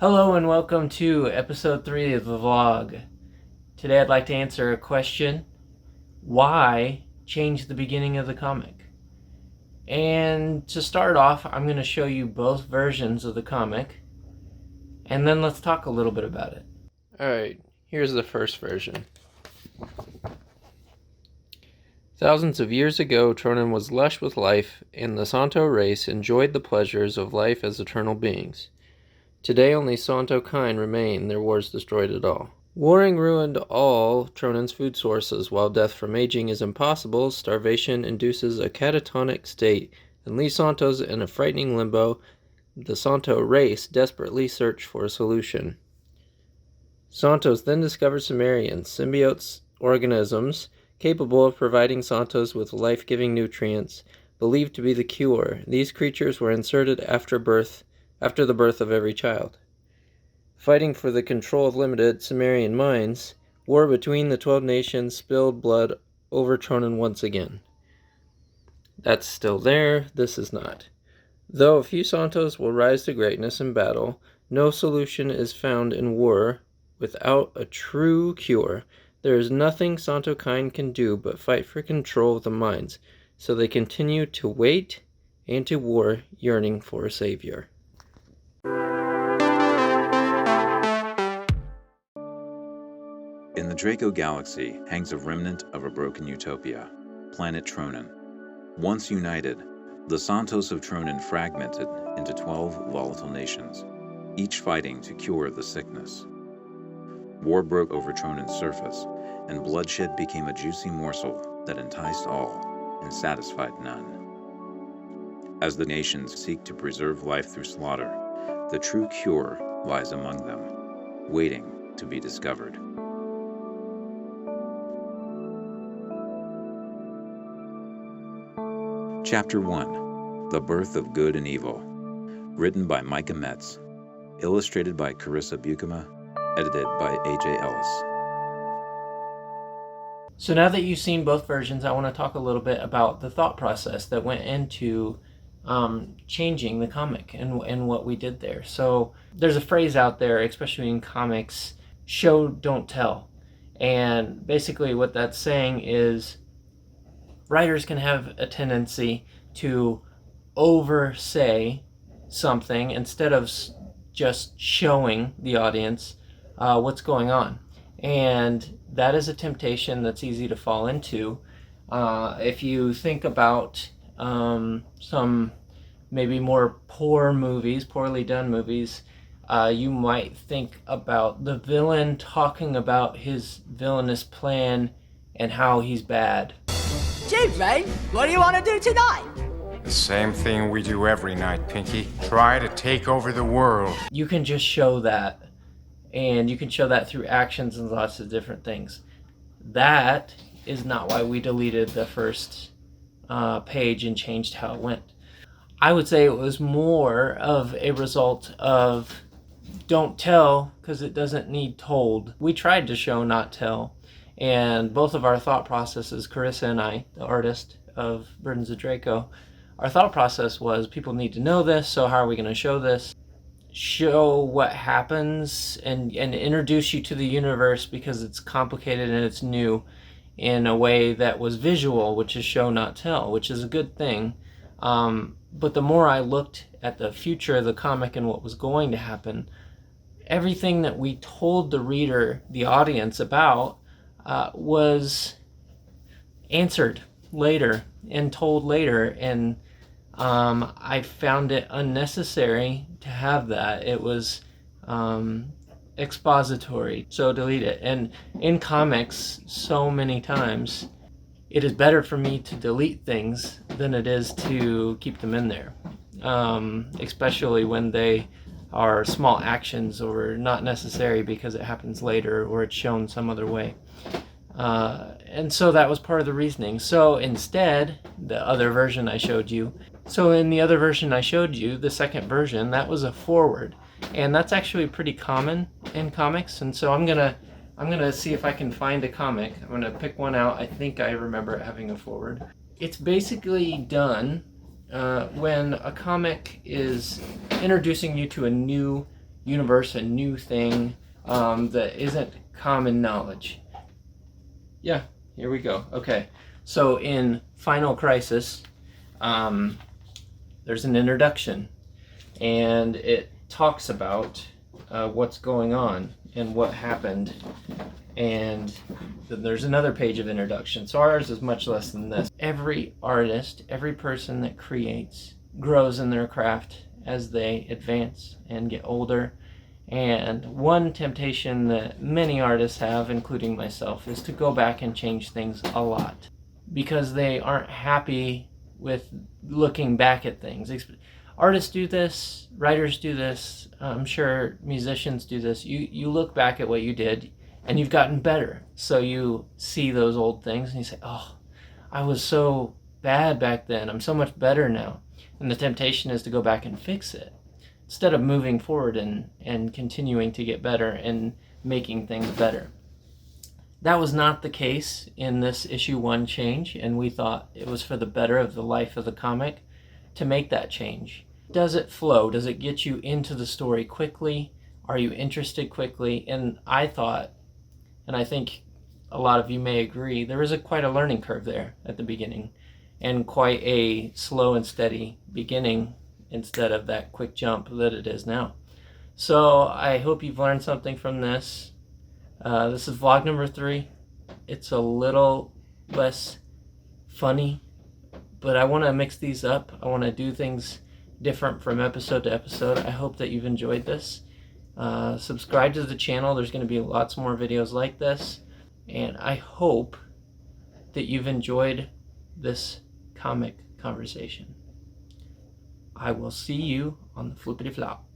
Hello and welcome to episode 3 of the vlog. Today I'd like to answer a question: why change the beginning of the comic? And to start off, I'm going to show you both versions of the comic, and then let's talk a little bit about it. Alright, here's the first version. Thousands of years ago, Tronin was lush with life, and the Santo race enjoyed the pleasures of life as eternal beings. Today only Santo kind remain, their wars destroyed it all. Warring ruined all Tronin's food sources. While death from aging is impossible, starvation induces a catatonic state and leaves Santos in a frightening limbo. The Santo race desperately search for a solution. Santos then discovered Sumerians, symbiote organisms capable of providing Santos with life-giving nutrients, believed to be the cure. These creatures were inserted after the birth of every child. Fighting for the control of limited Sumerian mines, war between the 12 nations spilled blood over Tronin once again. That's still there, this is not. Though a few Santos will rise to greatness in battle, no solution is found in war without a true cure. There is nothing Santo kind can do but fight for control of the mines, so they continue to wait and to war, yearning for a savior. In the Draco galaxy hangs a remnant of a broken utopia, planet Tronin. Once united, the Santos of Tronin fragmented into 12 volatile nations, each fighting to cure the sickness. War broke over Tronin's surface, and bloodshed became a juicy morsel that enticed all and satisfied none. As the nations seek to preserve life through slaughter, the true cure lies among them, waiting to be discovered. Chapter 1: The Birth of Good and Evil. Written by Micah Metz. Illustrated by Carissa Buchema. Edited by A.J. Ellis. So now that you've seen both versions, I want to talk a little bit about the thought process that went into changing the comic and what we did there. So there's a phrase out there, especially in comics: show, don't tell. And basically what that's saying is writers can have a tendency to oversay something instead of just showing the audience what's going on. And that is a temptation that's easy to fall into. If you think about some maybe more poorly done movies, you might think about the villain talking about his villainous plan and how he's bad. Jimmy, what do you want to do tonight? The same thing we do every night, Pinky. Try to take over the world. You can just show that, and you can show that through actions and lots of different things. That is not why we deleted the first page and changed how it went. I would say it was more of a result of don't tell because it doesn't need told. We tried to show, not tell. And both of our thought processes, Carissa and I, the artist of Burdens of Draco, our thought process was people need to know this, so how are we going to show this? Show what happens and introduce you to the universe because it's complicated and it's new in a way that was visual, which is show, not tell, which is a good thing. But the more I looked at the future of the comic and what was going to happen, everything that we told the reader, the audience about, was answered later and told later, and I found it unnecessary to have that. It was expository, so delete it. And in comics, so many times, it is better for me to delete things than it is to keep them in there, especially when they are small actions or not necessary because it happens later or it's shown some other way. And so that was part of the reasoning. So instead, the other version I showed you, the second version, that was a forward. And that's actually pretty common in comics. And so I'm gonna see if I can find a comic. I'm gonna pick one out. I think I remember it having a forward. It's basically done when a comic is introducing you to a new universe, a new thing that isn't common knowledge. Yeah, here we go. Okay, so in Final Crisis, there's an introduction, and it talks about what's going on and what happened, and then there's another page of introduction. So ours is much less than this. Every artist, every person that creates, grows in their craft as they advance and get older. And one temptation that many artists have, including myself, is to go back and change things a lot because they aren't happy with looking back at things. Artists do this, writers do this, I'm sure musicians do this. You look back at what you did and you've gotten better. So you see those old things and you say, oh, I was so bad back then. I'm so much better now. And the temptation is to go back and fix it instead of moving forward and continuing to get better and making things better. That was not the case in this issue 1 change, and we thought it was for the better of the life of the comic to make that change. Does it flow? Does it get you into the story quickly? Are you interested quickly? And I thought, and I think a lot of you may agree, there was quite a learning curve there at the beginning, and quite a slow and steady beginning instead of that quick jump that it is now. So I hope you've learned something from this. This is vlog number 3. It's a little less funny, but I want to mix these up. I want to do things different from episode to episode. I hope that you've enjoyed this. Subscribe to the channel. There's going to be lots more videos like this. And I hope that you've enjoyed this comic conversation. I will see you on the flippity flop.